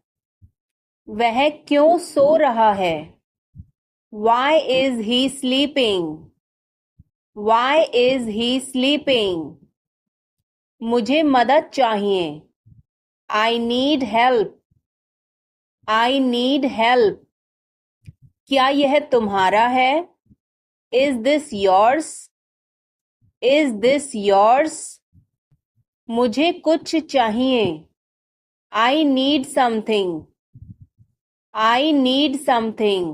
वह क्यों सो रहा है? Why is he sleeping? Why is he sleeping? मुझे मदद चाहिए। I need help. I need help. क्या यह तुम्हारा है? Is this yours? Is this yours? मुझे कुछ चाहिए। I need something. I need something.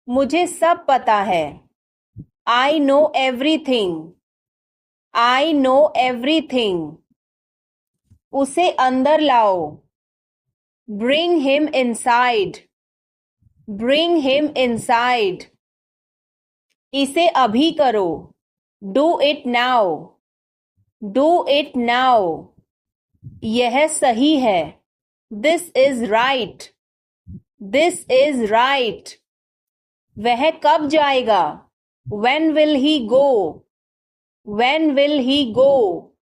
मुझे सब पता है। I know everything. I know everything. उसे अंदर लाओ। Bring him inside. Bring him inside. इसे अभी करो। Do it now. Do it now. यह सही है। This is right. This is right. वह कब जाएगा? When will he go? When will he go?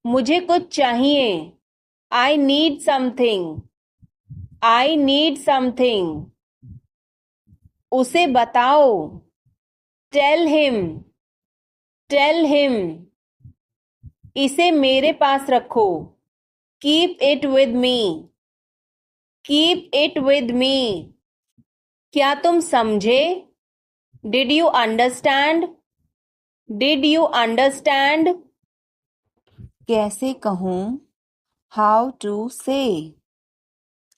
मुझे कुछ चाहिए। I need something. I need something. उसे बताओ। Tell him. Tell him. इसे मेरे पास रखो। Keep it with me. Keep it with me. क्या तुम समझे? Did you understand? Did you understand? कैसे कहूँ? How to say.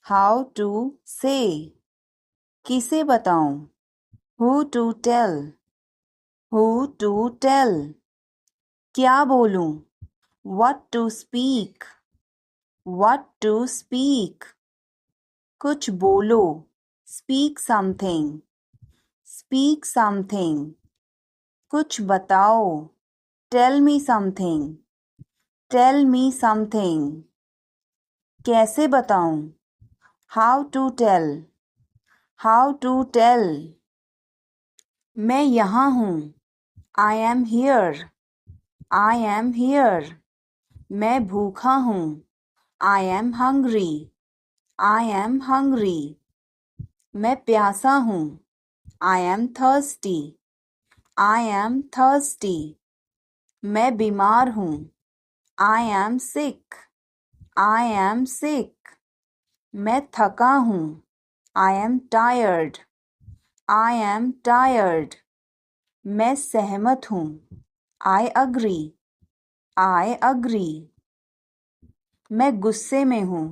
How to say. किसे बताऊं? Who to tell. Who to tell. क्या बोलूं? What to speak. What to speak. कुछ बोलो। Speak something. Speak something. कुछ बताओ। Tell me something. Tell me something. कैसे बताऊं? How to tell. How to tell. मैं यहाँ हूँ। I am here. I am here. मैं भूखा हूँ। I am hungry. I am hungry. मैं प्यासा हूँ। I am thirsty. I am thirsty. मैं बीमार हूँ। I am sick. I am sick. मैं थका हूँ। I am tired. I am tired. मैं सहमत हूँ। I agree. I agree. मैं गुस्से में हूँ।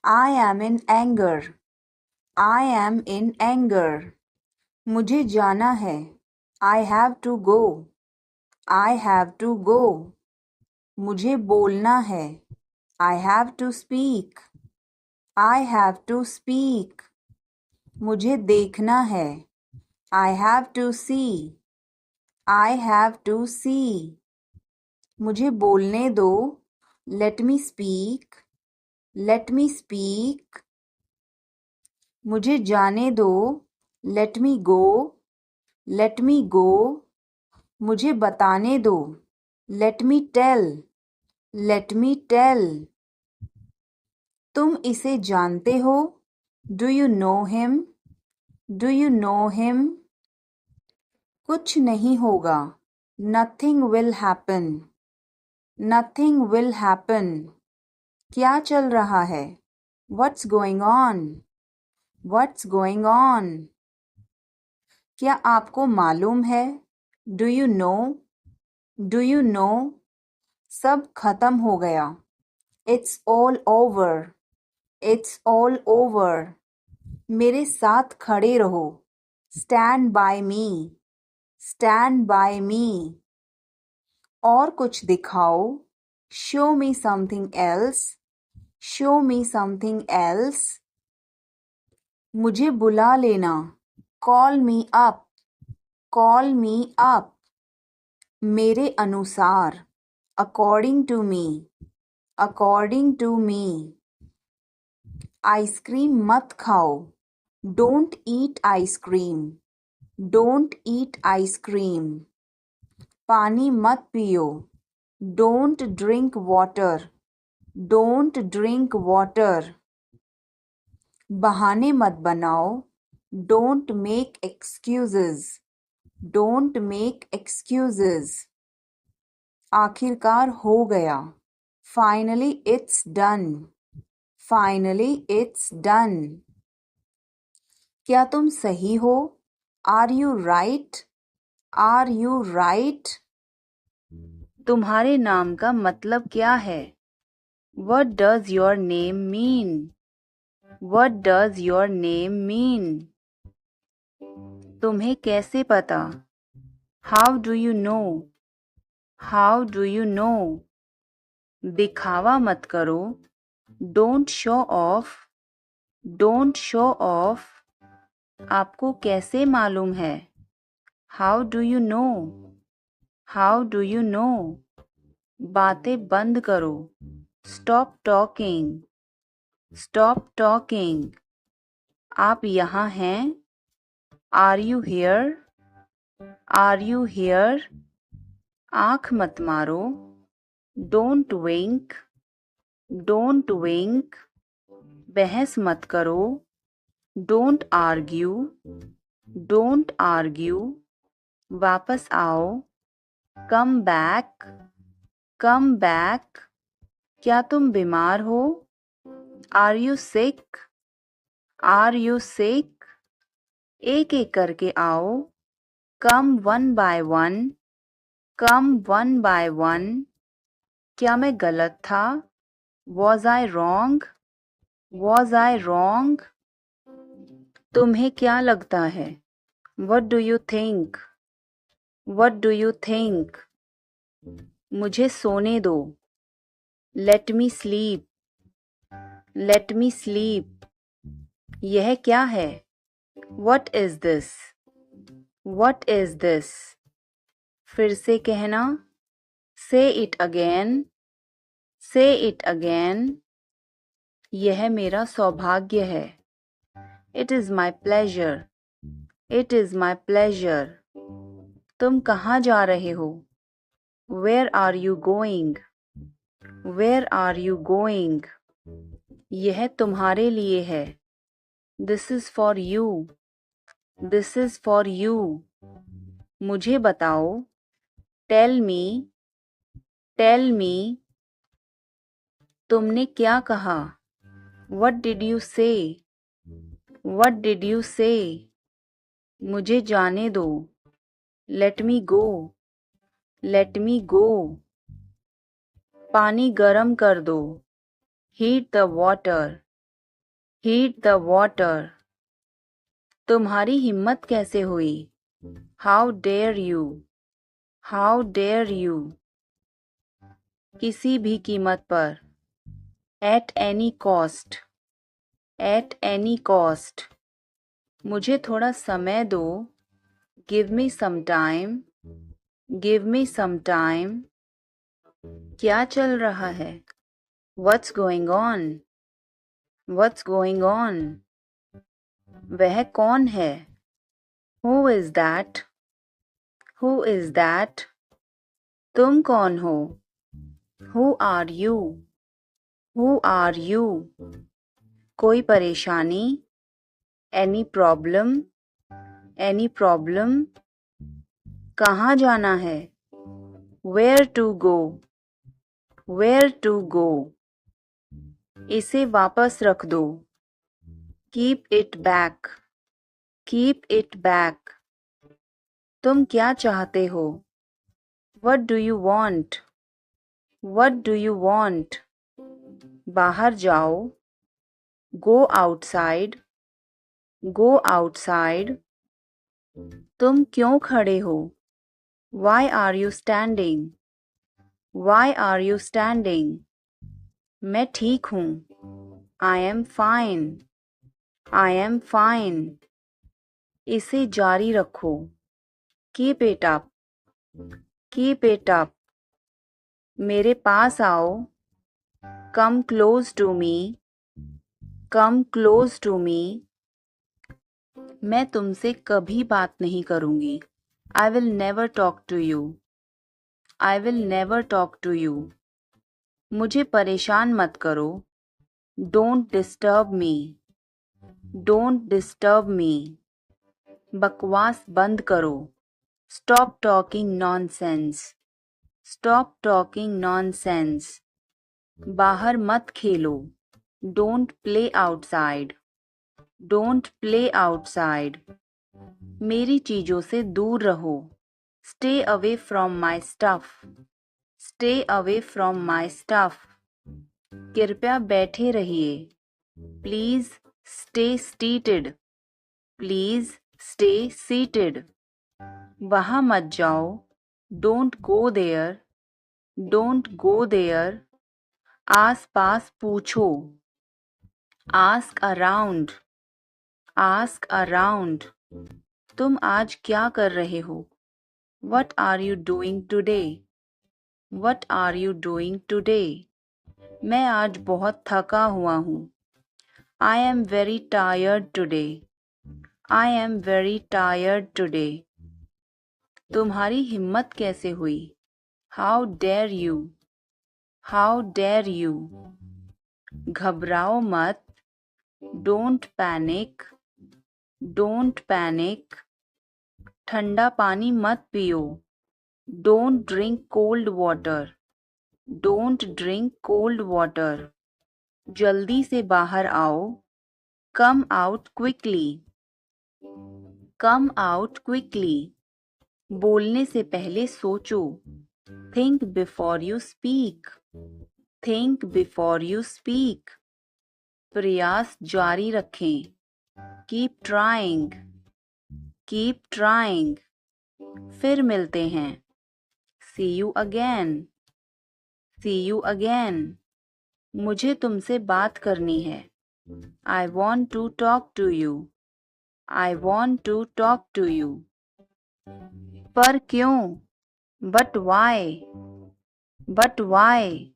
I am in anger. I am in anger. मुझे जाना है। I have to go. I have to go. मुझे बोलना है। I have to speak. I have to speak. मुझे देखना है। I have to see. I have to see. मुझे बोलने दो। Let me speak. Let me speak. मुझे जाने दो। Let me go. Let me go, मुझे बताने दो। Let me tell, let me tell. तुम इसे जानते हो? Do you know him, do you know him. कुछ नहीं होगा, nothing will happen, nothing will happen. क्या चल रहा है? What's going on, what's going on. क्या आपको मालूम है? Do you know, do you know. सब खत्म हो गया। It's all over, it's all over. मेरे साथ खड़े रहो। Stand by me, stand by me. और कुछ दिखाओ। Show me something else, show me something else. मुझे बुला लेना। Call me up, call me up. मेरे अनुसार, according to me, according to me. Ice cream मत खाओ। Don't eat ice cream, don't eat ice cream. पानी मत पियो। Don't drink water, don't drink water. बहाने मत बनाओ। Don't make excuses, don't make excuses. आखिरकार हो गया। Finally it's done, finally it's done. क्या तुम सही हो? Are you right, are you right. तुम्हारे नाम का मतलब क्या है? What does your name mean? What does your name mean? तुम्हें कैसे पता? How do you know? How do you know? दिखावा मत करो। Don't show off, don't show off। आपको कैसे मालूम है? How do you know? How do you know? बातें बंद करो। Stop talking, stop talking। आप यहाँ हैं? Are you here? Are you here? आँख मत मारो। Don't wink, don't wink। बहस मत करो। Don't argue, don't argue। वापस आओ। Come back, come back। क्या तुम बीमार हो? Are you sick? Are you sick? एक एक करके आओ। Come one by one, come one by one। क्या मैं गलत था? Was I wrong? Was I wrong? तुम्हें क्या लगता है? What do you think? What do you think? मुझे सोने दो। Let me sleep, let me sleep। यह क्या है? What is this? What is this? फिर से कहना। Say it again, say it again। यह मेरा सौभाग्य है। It is my pleasure, it is my pleasure। तुम कहाँ जा रहे हो? Where are you going? Where are you going? यह तुम्हारे लिए है। This is for you, this is for you। मुझे बताओ। Tell me, tell me। तुमने क्या कहा? What did you say? What did you say? मुझे जाने दो। Let me go, let me go। पानी गरम कर दो। Heat the water, heat the water। तुम्हारी हिम्मत कैसे हुई? How dare you, how dare you। किसी भी कीमत पर। At any cost, at any cost। मुझे थोड़ा समय दो। Give me some time, give me some time। क्या चल रहा है? What's going on? What's going on? वह कौन है? Who is that? Who is that? तुम कौन हो? Who are you? Who are you? कोई परेशानी? Any problem? Any problem? कहाँ जाना है? Where to go? Where to go? इसे वापस रख दो. Keep it back. Keep it back. तुम क्या चाहते हो? What do you want? What do you want? बाहर जाओ. Go outside. Go outside. तुम क्यों खड़े हो? Why are you standing? Why are you standing? मैं ठीक हूँ. I am fine. I am fine. इसे जारी रखो. Keep it up. Keep it up. मेरे पास आओ. Come close to me. Come close to me. मैं तुमसे कभी बात नहीं करूँगी. I will never talk to you. I will never talk to you. मुझे परेशान मत करो. Don't disturb me. Don't disturb me. बकवास बंद करो. Stop talking nonsense. Stop talking nonsense. बाहर मत खेलो. Don't play outside. Don't play outside. मेरी चीजों से दूर रहो. Stay away from my stuff. Stay away from my stuff. कृपया बैठे रहिए. Please stay seated. Please stay seated. वहाँ मत जाओ. Don't go there. Don't go there. आस पास पूछो. Ask around. Ask around. तुम आज क्या कर रहे हो? What are you doing today? What are you doing today? मैं आज बहुत थका हुआ हूँ. I am very tired today. I am very tired today. तुम्हारी हिम्मत कैसे हुई? How dare you? How dare you? घबराओ मत. Don't panic. Don't panic. ठंडा पानी मत पियो. Don't drink cold water. Don't drink cold water. जल्दी से बाहर आओ. Come out quickly. Come out quickly. बोलने से पहले सोचो. Think before you speak. Think before you speak. प्रयास जारी रखें. Keep trying. Keep trying. फिर मिलते हैं. See you again. See you again. मुझे तुमसे बात करनी है. I want to talk to you. I want to talk to you. पर क्यों? But why? But why?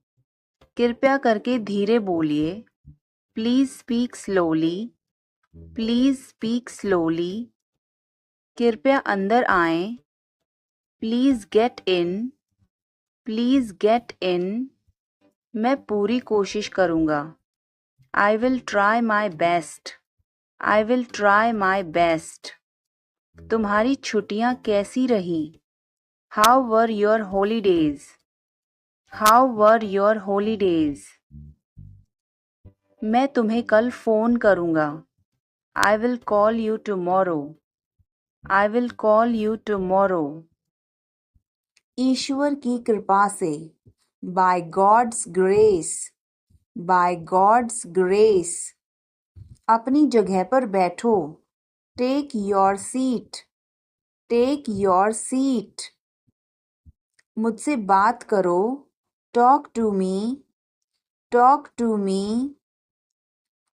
कृपया करके धीरे बोलिए. Please speak slowly. Please speak slowly. कृपया अंदर आएं. Please get in. Please get in. मैं पूरी कोशिश करूँगा. I will try my best. I will try my best. तुम्हारी छुट्टियाँ कैसी रहीं? How were your holidays? How were your holidays? मैं तुम्हें कल फ़ोन करूँगा. I will call you tomorrow. I will call you tomorrow. ईश्वर की कृपा से. By God's grace. By God's grace. अपनी जगह पर बैठो. Take your seat. Take your seat. मुझसे बात करो. Talk to me. Talk to me.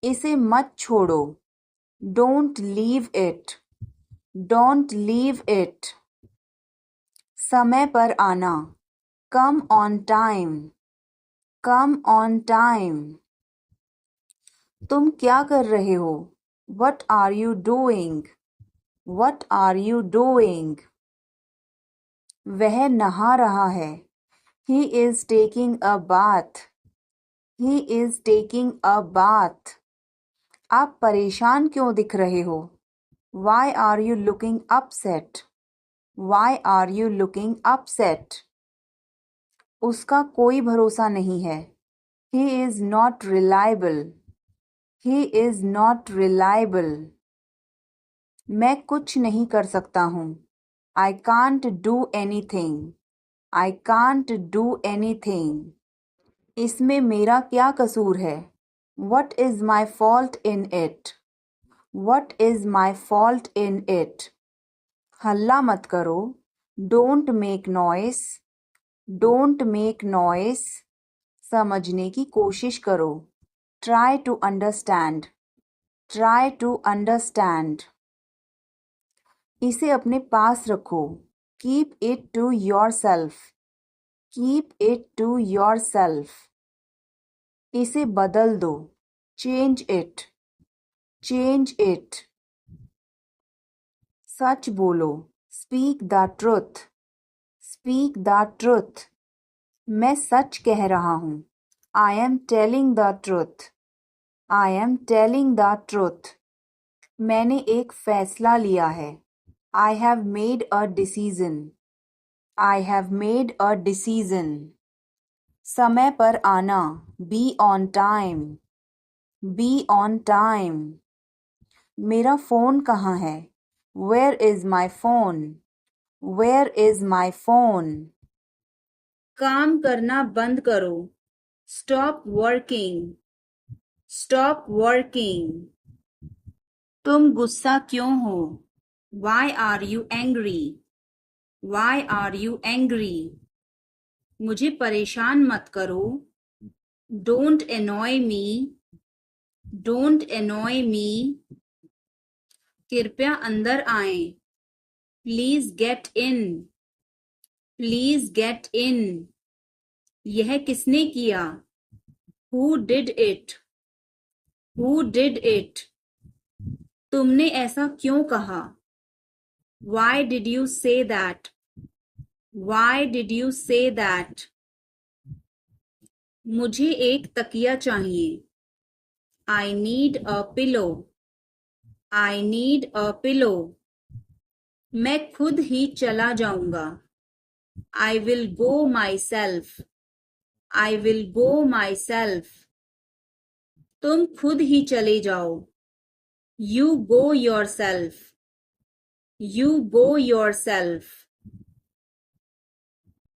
इसे मत छोड़ो. Don't leave it. Don't leave it. समय पर आना. Come on time. Come on time. तुम क्या कर रहे हो? What are you doing? What are you doing? वह नहा रहा है. He is taking a bath. He is taking a bath. आप परेशान क्यों दिख रहे हो? Why are you looking upset? Why are you looking upset? उसका कोई भरोसा नहीं है. He is not reliable. He is not reliable. मैं कुछ नहीं कर सकता हूँ. I can't do anything. I can't do anything. इसमें मेरा क्या कसूर है? What is my fault in it? What is my fault in it? हल्ला मत करो. Don't make noise. Don't make noise. समझने की कोशिश करो. Try to understand. Try to understand. इसे अपने पास रखो. Keep it to yourself. Keep it to yourself. इसे बदल दो. Change it. Change it. सच बोलो. Speak the truth. Speak the truth. मैं सच कह रहा हूँ. I am telling the truth. I am telling the truth. मैंने एक फैसला लिया है. I have made a decision. I have made a decision. समय पर आना. Be on time. Be on time. मेरा फ़ोन कहाँ है? Where is my phone? Where is my phone? काम करना बंद करो. Stop working. Stop working. तुम गुस्सा क्यों हो? Why are you angry? Why are you angry? मुझे परेशान मत करो. Don't annoy me. Don't annoy me. कृपया अंदर आएं. Please get in. Please get in. यह किसने किया? Who did it? Who did it? तुमने ऐसा क्यों कहा? Why did you say that? Why did you say that? मुझे एक तकिया चाहिए. I need a pillow. I need a pillow. मैं खुद ही चला जाऊंगा. I will go myself. I will go myself. तुम खुद ही चले जाओ. You go yourself. You go yourself.